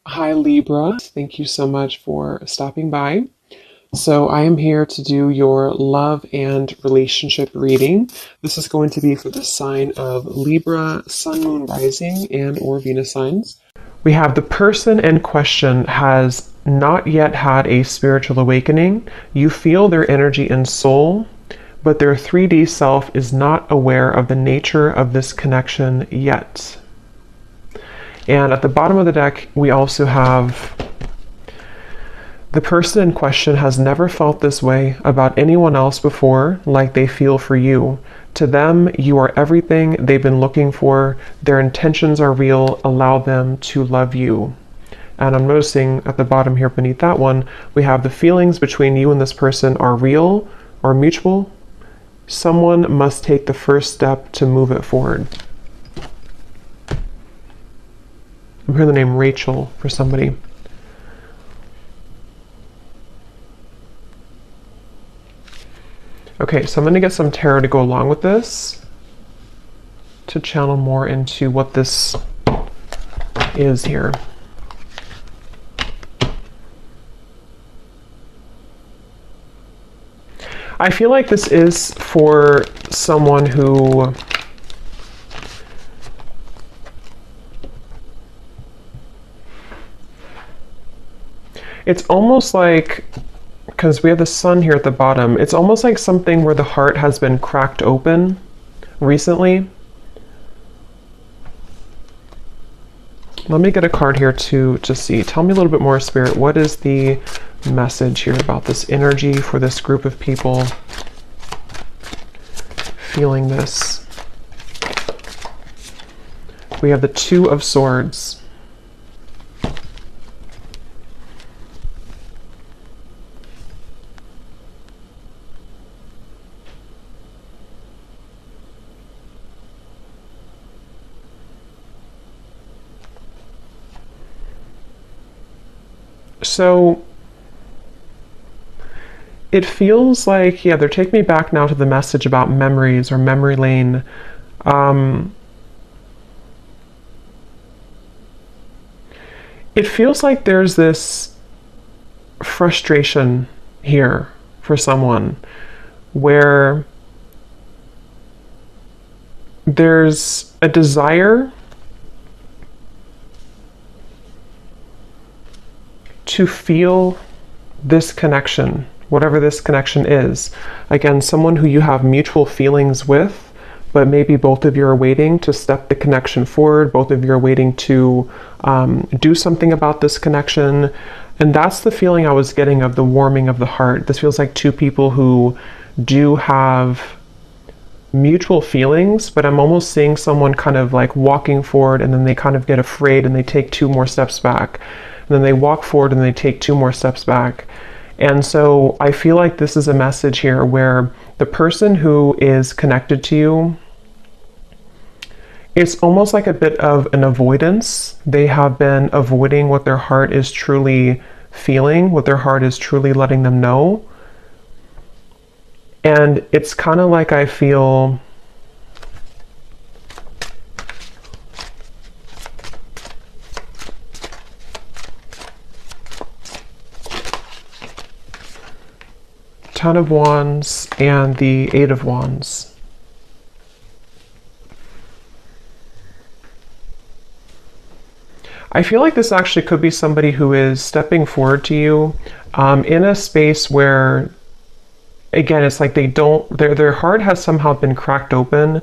Hi, Libra. Thank you so much for stopping by. So, I am here to do your love and relationship reading. This is going to be for the sign of Libra, Sun, Moon, Rising, and or Venus signs. We have the person in question has not yet had a spiritual awakening. You feel their energy and soul, but their 3D self is not aware of the nature of this connection yet. And at the bottom of the deck, we also have the person in question has never felt this way about anyone else before, like they feel for you. To them, you are everything they've been looking for. Their intentions are real. Allow them to love you. And I'm noticing at the bottom here beneath that one, we have the feelings between you and this person are real or mutual. Someone must take the first step to move it forward. I'm hearing the name Rachel for somebody. Okay, so I'm going to get some tarot to go along with this to channel more into what this is here. I feel like this is for someone who it's almost like, because we have the sun here at the bottom, it's almost like something where the heart has been cracked open recently. Let me get a card here to see. Tell me a little bit more, Spirit. What is the message here about this energy for this group of people feeling this? We have the Two of Swords. So it feels like, yeah, they're taking me back now to the message about memories or memory lane. It feels like there's this frustration here for someone where there's a desire to feel this connection, whatever this connection is. Again, someone who you have mutual feelings with, but maybe both of you are waiting to step the connection forward. Both of you are waiting to do something about this connection. And that's the feeling I was getting of the warming of the heart. This feels like two people who do have mutual feelings, but I'm almost seeing someone kind of like walking forward and then they kind of get afraid and they take two more steps back. And then they walk forward and they take two more steps back. And so I feel like this is a message here where the person who is connected to you, it's almost like a bit of an avoidance. They have been avoiding what their heart is truly feeling, what their heart is truly letting them know. And it's kind of like I feel Ten of Wands and the Eight of Wands. I feel like this actually could be somebody who is stepping forward to you in a space where, again, it's like they don't, their heart has somehow been cracked open.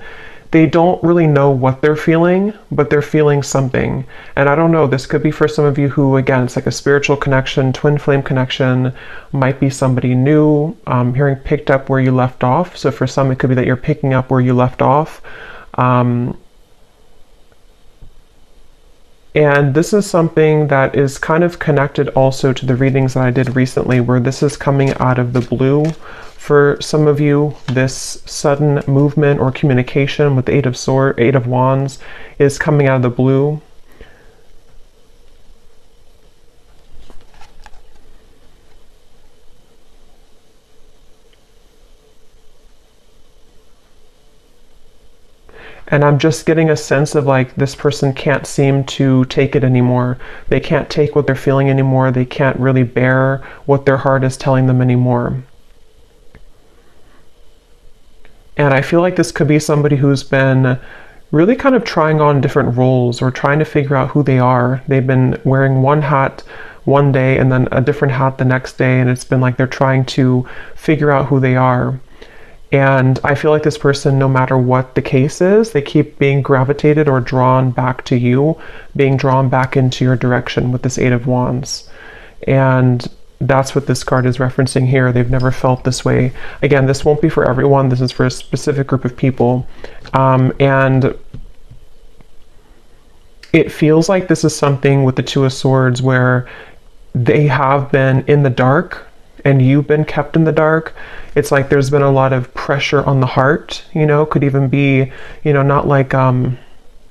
They don't really know what they're feeling, but they're feeling something. And I don't know, this could be for some of you who, again, it's like a spiritual connection, twin flame connection, might be somebody new, hearing picked up where you left off. So for some, it could be that you're picking up where you left off. And this is something that is kind of connected also to the readings that I did recently, where this is coming out of the blue. For some of you, this sudden movement or communication with the Eight of Wands is coming out of the blue. And I'm just getting a sense of like this person can't seem to take it anymore. They can't take what they're feeling anymore. They can't really bear what their heart is telling them anymore. And I feel like this could be somebody who's been really kind of trying on different roles or trying to figure out who they are. They've been wearing one hat one day and then a different hat the next day, and it's been like they're trying to figure out who they are. And I feel like this person, no matter what the case is, they keep being gravitated or drawn back to you, being drawn back into your direction with this Eight of Wands. And that's what this card is referencing here. They've never felt this way. Again, this won't be for everyone. This is for a specific group of people. And it feels like this is something with the Two of Swords where they have been in the dark and you've been kept in the dark. It's like there's been a lot of pressure on the heart, could even be, not like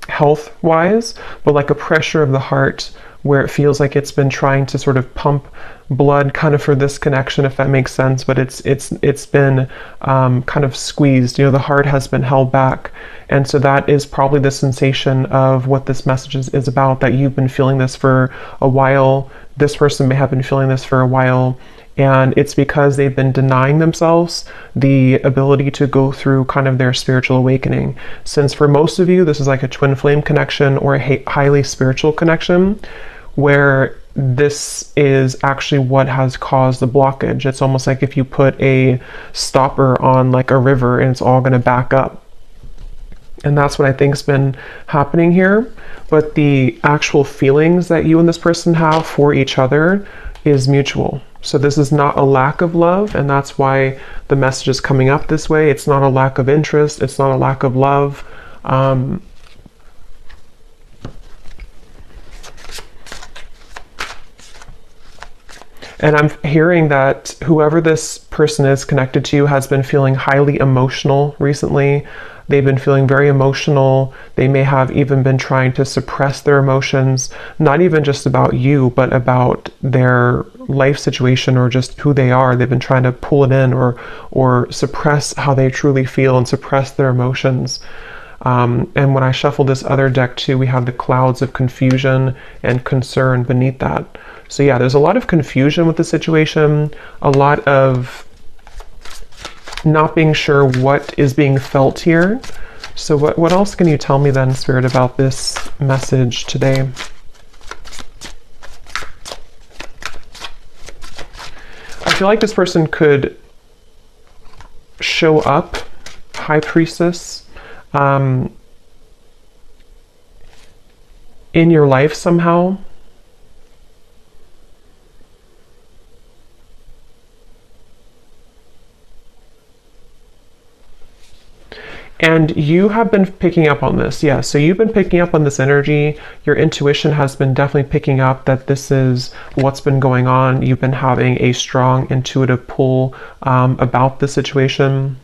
health wise, but like a pressure of the heart where it feels like it's been trying to sort of pump blood kind of for this connection, if that makes sense, but it's been kind of squeezed. The heart has been held back. And so that is probably the sensation of what this message is about, that you've been feeling this for a while. This person may have been feeling this for a while. And it's because they've been denying themselves the ability to go through kind of their spiritual awakening. Since for most of you, this is like a twin flame connection or a highly spiritual connection, where this is actually what has caused the blockage. It's almost like if you put a stopper on like a river and it's all going to back up. And that's what I think's been happening here. But the actual feelings that you and this person have for each other is mutual. So this is not a lack of love, and that's why the message is coming up this way. It's not a lack of interest. It's not a lack of love. And I'm hearing that whoever this person is connected to has been feeling highly emotional recently. They've been feeling very emotional. They may have even been trying to suppress their emotions, not even just about you, but about their life situation or just who they are. They've been trying to pull it in or suppress how they truly feel and suppress their emotions. And when I shuffle this other deck too, we have the clouds of confusion and concern beneath that. So yeah, there's a lot of confusion with the situation, a lot of not being sure what is being felt here. So what else can you tell me then, Spirit, about this message today? I feel like this person could show up, High Priestess, in your life somehow. And you have been picking up on this, yeah. So you've been picking up on this energy. Your intuition has been definitely picking up that this is what's been going on. You've been having a strong intuitive pull about the situation.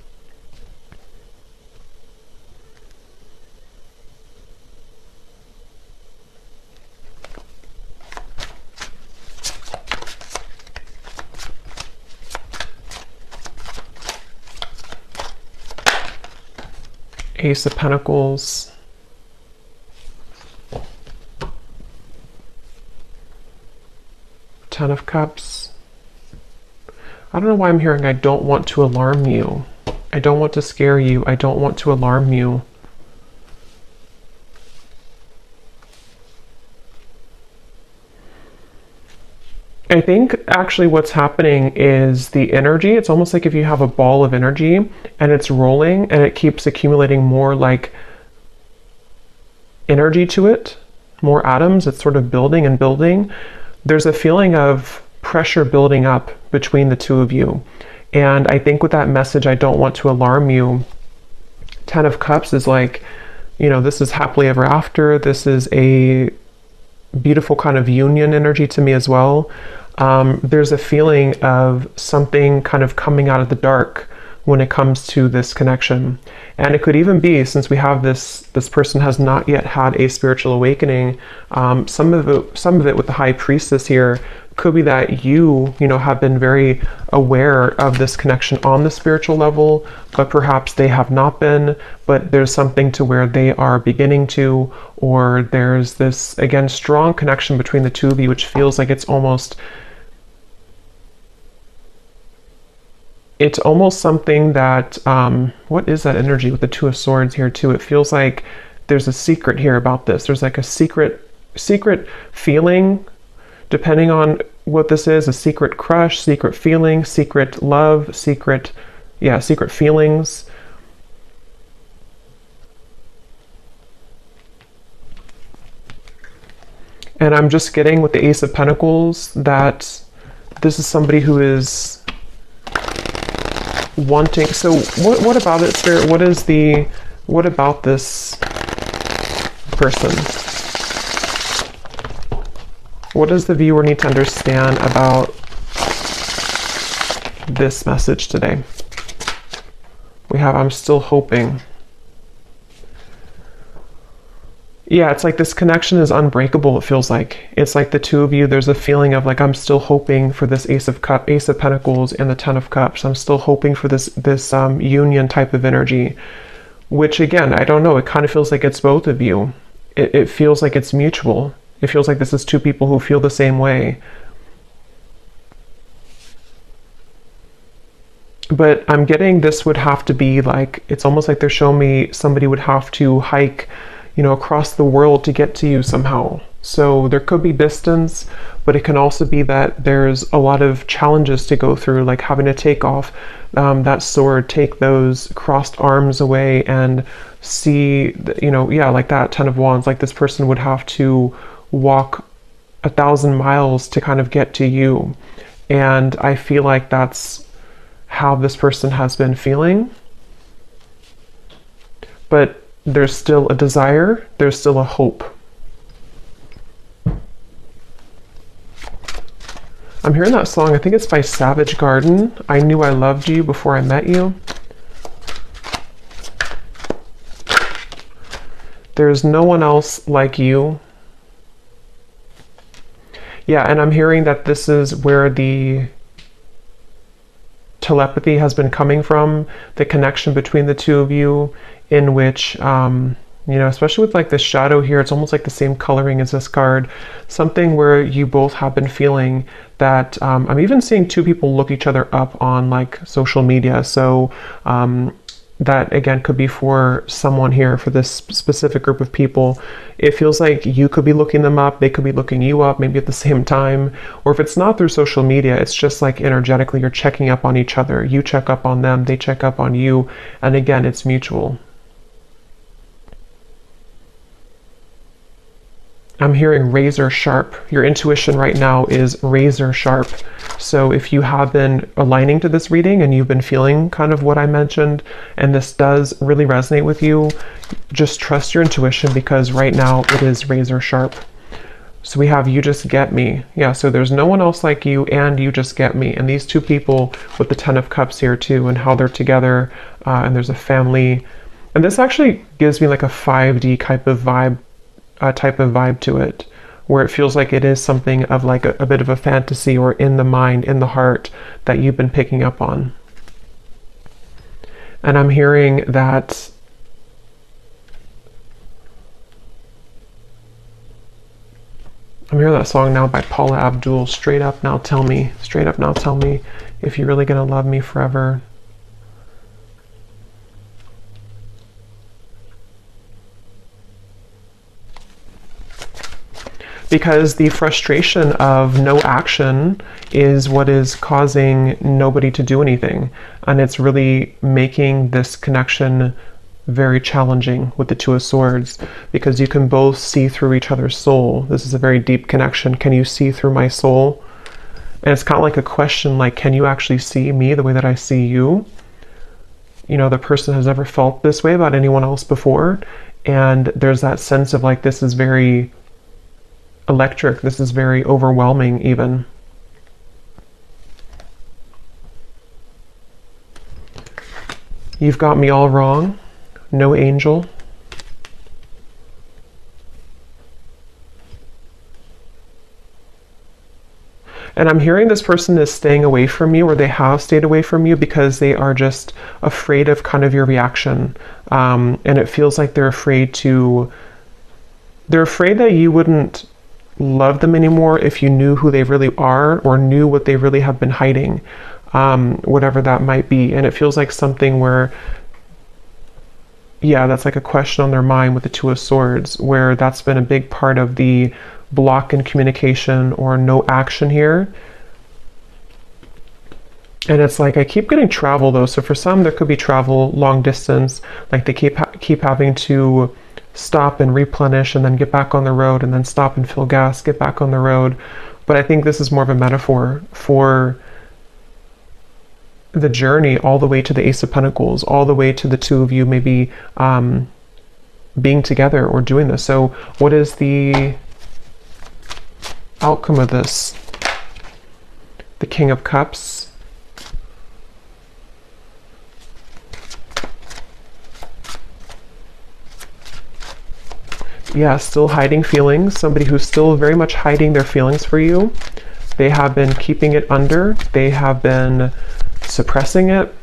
Ace of Pentacles. Ten of Cups. I don't know why I'm hearing I don't want to alarm you. I don't want to scare you. I don't want to alarm you. I think actually what's happening is the energy, it's almost like if you have a ball of energy and it's rolling and it keeps accumulating more like energy to it, more atoms, it's sort of building and building. There's a feeling of pressure building up between the two of you. And I think with that message, I don't want to alarm you. Ten of Cups is like, this is happily ever after. This is a beautiful kind of union energy to me as well. There's a feeling of something kind of coming out of the dark, when it comes to this connection. And it could even be, since we have this person has not yet had a spiritual awakening, some of it with the High Priestess here could be that you know, have been very aware of this connection on the spiritual level, but perhaps they have not been, but there's something to where they are beginning to, or there's this, again, strong connection between the two of you, which feels like it's almost something that, what is that energy with the Two of Swords here too? It feels like there's a secret here about this. There's like a secret feeling, depending on what this is, a secret crush, secret feeling, secret love, secret feelings. And I'm just getting with the Ace of Pentacles that this is somebody who is wanting. So what about it, Spirit? What about this person? What does the viewer need to understand about this message today? We have, I'm still hoping. Yeah, it's like this connection is unbreakable, it feels like. It's like the two of you, there's a feeling of like, I'm still hoping for this Ace of Pentacles and the Ten of Cups. I'm still hoping for this union type of energy, which again, I don't know, it kind of feels like it's both of you. It feels like it's mutual. It feels like this is two people who feel the same way. But I'm getting this would have to be like, it's almost like they're showing me somebody would have to hike, you know, across the world to get to you somehow. So there could be distance, but it can also be that there's a lot of challenges to go through, like having to take off that sword, take those crossed arms away and see, you know, yeah, like that Ten of Wands, like this person would have to walk 1,000 miles to kind of get to you. And I feel like that's how this person has been feeling. But there's still a desire, there's still a hope. I'm hearing that song, I think it's by Savage Garden, I Knew I Loved You Before I Met You. There's no one else like you. Yeah, and I'm hearing that this is where the telepathy has been coming from, the connection between the two of you, in which, you know, especially with like the shadow here, it's almost like the same coloring as this card, something where you both have been feeling that, I'm even seeing two people look each other up on like social media. So that again could be for someone here, for this specific group of people. It feels like you could be looking them up, they could be looking you up, maybe at the same time. Or if it's not through social media, it's just like energetically you're checking up on each other. You check up on them, they check up on you. And again, it's mutual. I'm hearing razor sharp. Your intuition right now is razor sharp. So if you have been aligning to this reading and you've been feeling kind of what I mentioned, and this does really resonate with you, just trust your intuition, because right now it is razor sharp. So we have You Just Get Me. Yeah, so there's no one else like you, and you just get me. And these two people with the Ten of Cups here too, and how they're together, and there's a family. And this actually gives me like a 5D type of vibe to it, where it feels like it is something of like a bit of a fantasy, or in the mind, in the heart, that you've been picking up on. And I'm hearing that song now by Paula Abdul, Straight Up Now Tell Me, Straight Up Now Tell Me If You're Really Gonna Love Me Forever. Because the frustration of no action is what is causing nobody to do anything. And it's really making this connection very challenging with the Two of Swords, because you can both see through each other's soul. This is a very deep connection. Can you see through my soul? And it's kind of like a question, like, can you actually see me the way that I see you? You know, the person has never felt this way about anyone else before. And there's that sense of like, this is very electric, this is very overwhelming even. You've got me all wrong. No angel. And I'm hearing this person is staying away from you, or they have stayed away from you because they are just afraid of kind of your reaction. And it feels like they're afraid that you wouldn't love them anymore if you knew who they really are or knew what they really have been hiding, whatever that might be. And it feels like something where, yeah, that's like a question on their mind with the Two of Swords, where that's been a big part of the block in communication or no action here. And it's like, I keep getting travel though. So for some, there could be travel long distance, like they keep having to stop and replenish and then get back on the road, and then stop and fill gas, get back on the road. But I think this is more of a metaphor for the journey all the way to the Ace of Pentacles, all the way to the two of you maybe being together or doing this. So what is the outcome of this? The King of Cups. Yeah, still hiding feelings. Somebody who's still very much hiding their feelings for you. They have been keeping it under. They have been suppressing it.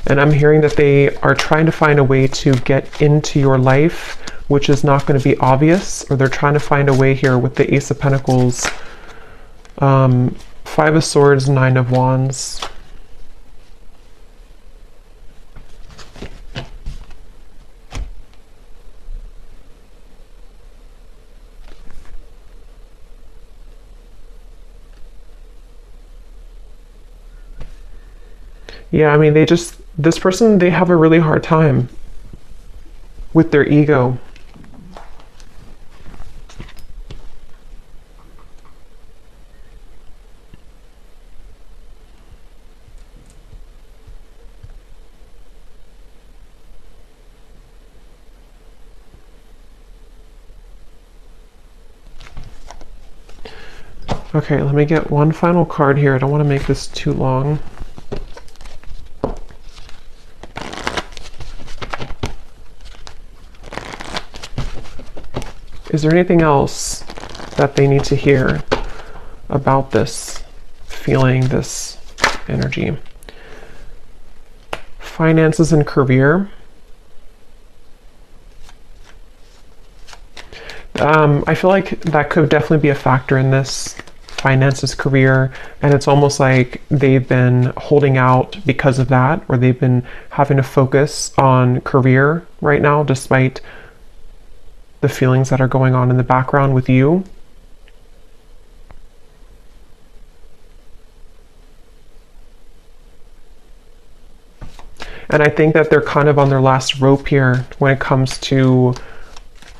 And I'm hearing that they are trying to find a way to get into your life, which is not going to be obvious, or they're trying to find a way here with the Ace of Pentacles, Five of Swords, Nine of Wands. Yeah, I mean, this person, they have a really hard time with their ego. Okay, let me get one final card here. I don't want to make this too long. Is there anything else that they need to hear about this feeling, this energy? Finances and career. I feel like that could definitely be a factor in this. Finances, career, and it's almost like they've been holding out because of that, or they've been having to focus on career right now despite the feelings that are going on in the background with you. And I think that they're kind of on their last rope here when it comes to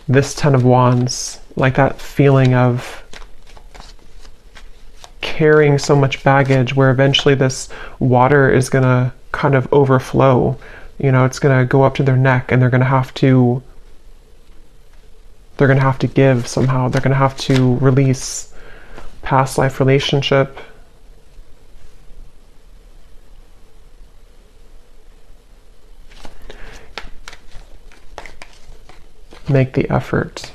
this Ten of Wands, like that feeling of carrying so much baggage, where eventually this water is going to kind of overflow. You know, it's going to go up to their neck, and they're going to have to give somehow. They're going to have to release past life relationship. Make the effort.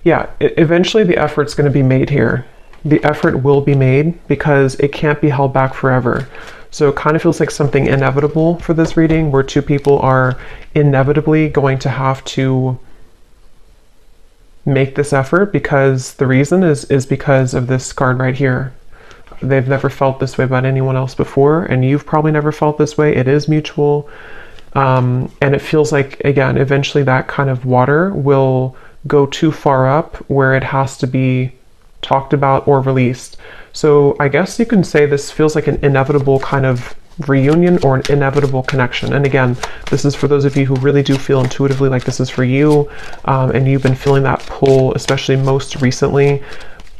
Yeah, eventually the effort's going to be made here. The effort will be made because it can't be held back forever. So it kind of feels like something inevitable for this reading, where two people are inevitably going to have to make this effort, because the reason is because of this card right here. They've never felt this way about anyone else before, and you've probably never felt this way. It is mutual. And it feels like, again, eventually that kind of water will go too far up where it has to be talked about or released. So I guess you can say this feels like an inevitable kind of reunion or an inevitable connection. And again, this is for those of you who really do feel intuitively like this is for you, and you've been feeling that pull, especially most recently,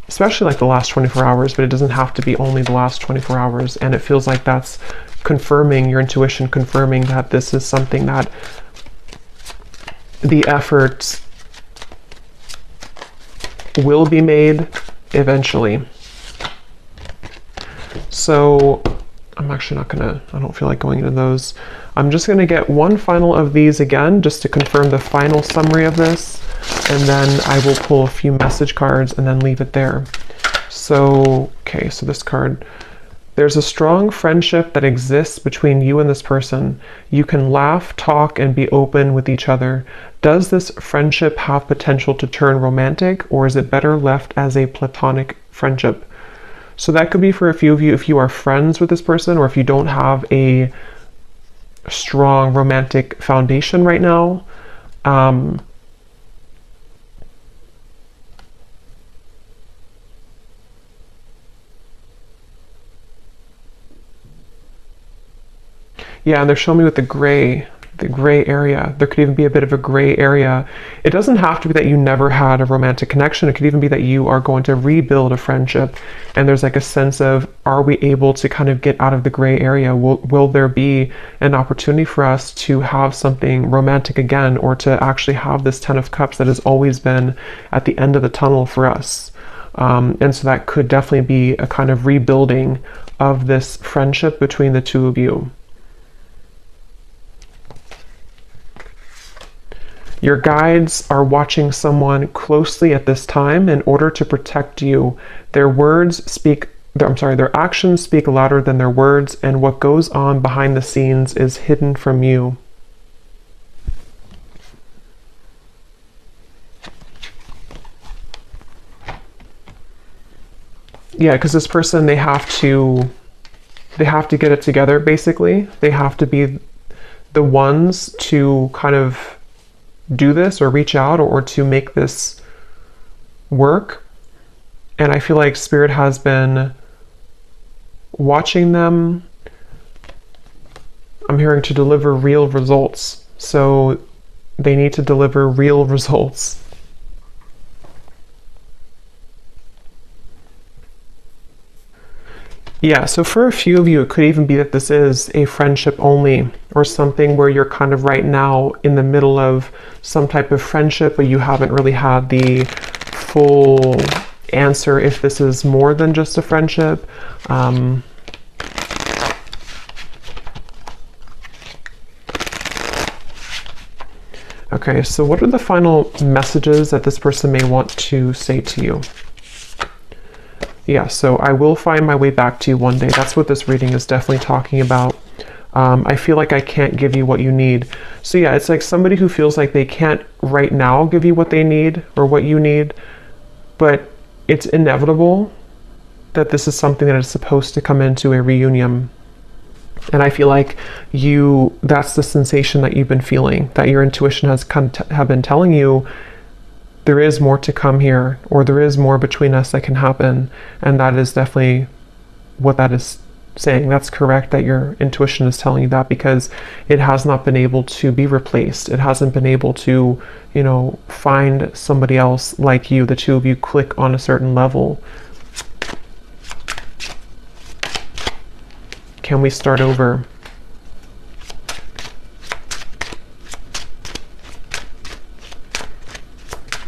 especially like the last 24 hours, but it doesn't have to be only the last 24 hours. And it feels like that's confirming your intuition, confirming that this is something that the effort will be made eventually. So I'm actually not gonna, I don't feel like going into those. I'm just gonna get one final of these again, just to confirm the final summary of this. And then I will pull a few message cards and then leave it there. So, okay, so this card. There's a strong friendship that exists between you and this person. You can laugh, talk, and be open with each other. Does this friendship have potential to turn romantic, or is it better left as a platonic friendship? So that could be for a few of you if you are friends with this person, or if you don't have a strong romantic foundation right now. Yeah, and they're showing me with the gray area. There could even be a bit of a gray area. It doesn't have to be that you never had a romantic connection. It could even be that you are going to rebuild a friendship. And there's like a sense of, are we able to kind of get out of the gray area? Will there be an opportunity for us to have something romantic again, or to actually have this Ten of Cups that has always been at the end of the tunnel for us? And so that could definitely be a kind of rebuilding of this friendship between the two of you. Your guides are watching someone closely at this time in order to protect you. Their actions speak louder than their words, and what goes on behind the scenes is hidden from you. Yeah, because this person, they have to get it together, basically. They have to be the ones to kind of do this, or reach out, or to make this work. And I feel like Spirit has been watching them. I'm hearing to deliver real results. So they need to deliver real results. Yeah, so for a few of you, it could even be that this is a friendship only, or something where you're kind of right now in the middle of some type of friendship, but you haven't really had the full answer if this is more than just a friendship. Okay, so what are the final messages that this person may want to say to you? Yeah, so I will find my way back to you one day. That's what this reading is definitely talking about. I feel like I can't give you what you need. So yeah, it's like somebody who feels like they can't right now give you what they need or what you need, but it's inevitable that this is something that is supposed to come into a reunion. And I feel like that's the sensation that you've been feeling, that your intuition has have been telling you there is more to come here, or there is more between us that can happen. And that is definitely what that is saying. That's correct that your intuition is telling you that, because it has not been able to be replaced. It hasn't been able to, find somebody else like you. The two of you click on a certain level. Can we start over?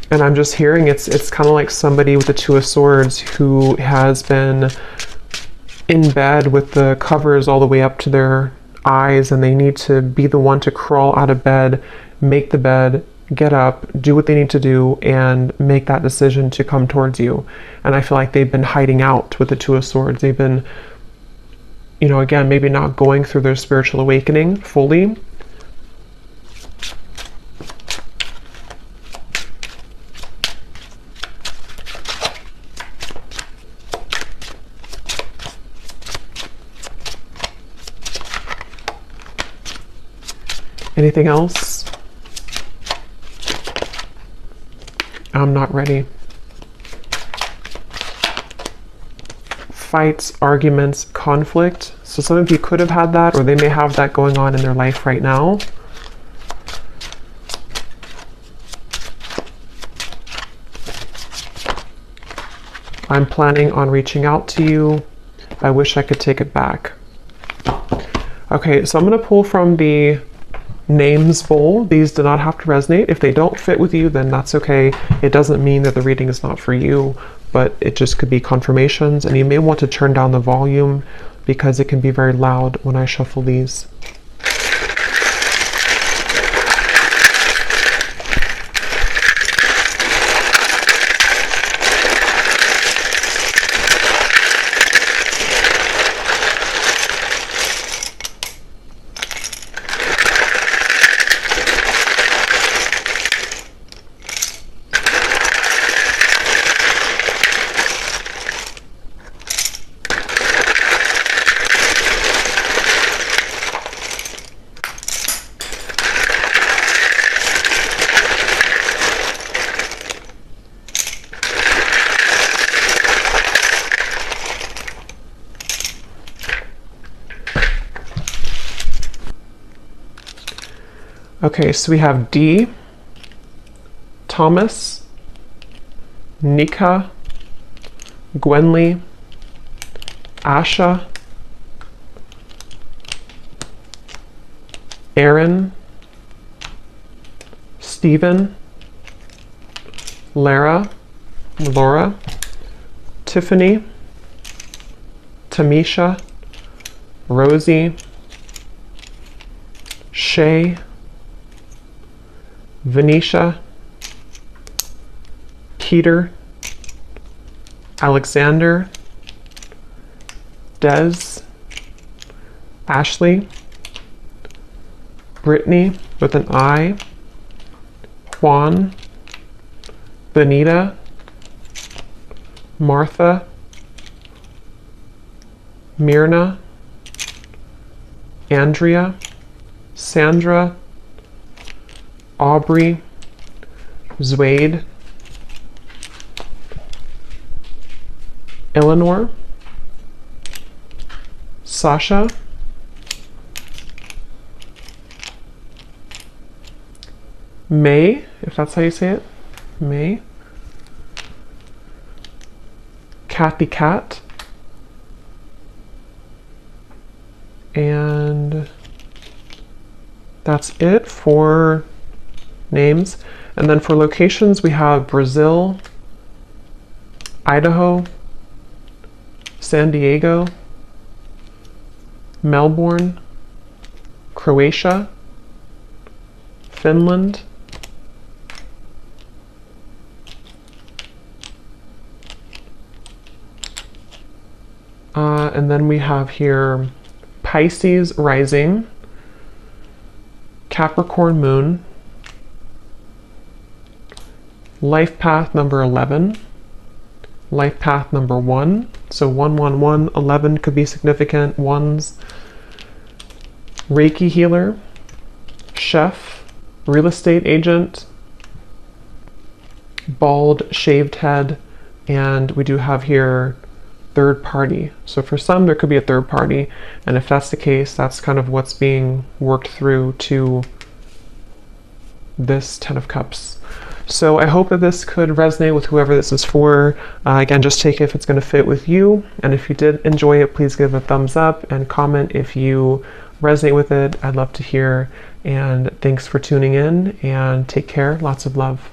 And I'm just hearing it's kind of like somebody with the Two of Swords who has been in bed with the covers all the way up to their eyes, and they need to be the one to crawl out of bed, make the bed, get up, do what they need to do, and make that decision to come towards you. And I feel like they've been hiding out with the Two of Swords. They've been, again, maybe not going through their spiritual awakening fully. Anything else? I'm not ready. Fights, arguments, conflict. So some of you could have had that, or they may have that going on in their life right now. I'm planning on reaching out to you. I wish I could take it back. Okay, so I'm going to pull from the names bold. These do not have to resonate. If they don't fit with you, then that's okay. It doesn't mean that the reading is not for you, but it just could be confirmations, and you may want to turn down the volume because it can be very loud when I shuffle these. Okay, so we have D, Thomas, Nika, Gwenly, Asha, Aaron, Stephen, Laura, Tiffany, Tamisha, Rosie, Shay, Venetia, Peter, Alexander, Des, Ashley, Brittany with an I, Juan, Benita, Martha, Myrna, Andrea, Sandra, Aubrey, Zwade, Eleanor, Sasha, May, if that's how you say it, May, Kathy Cat, and that's it for names. And then for locations, we have Brazil, Idaho, San Diego, Melbourne, Croatia, Finland, and then we have here Pisces rising, Capricorn moon, life path number 11, life path number 1, so 111, 11 could be significant ones, Reiki healer, chef, real estate agent, bald shaved head, and we do have here third party. So for some there could be a third party, and if that's the case, that's kind of what's being worked through to this 10 of Cups. So I hope that this could resonate with whoever this is for. Again, just take it if it's going to fit with you, and if you did enjoy it, please give a thumbs up and comment if you resonate with it. I'd love to hear, and thanks for tuning in, and take care. Lots of love.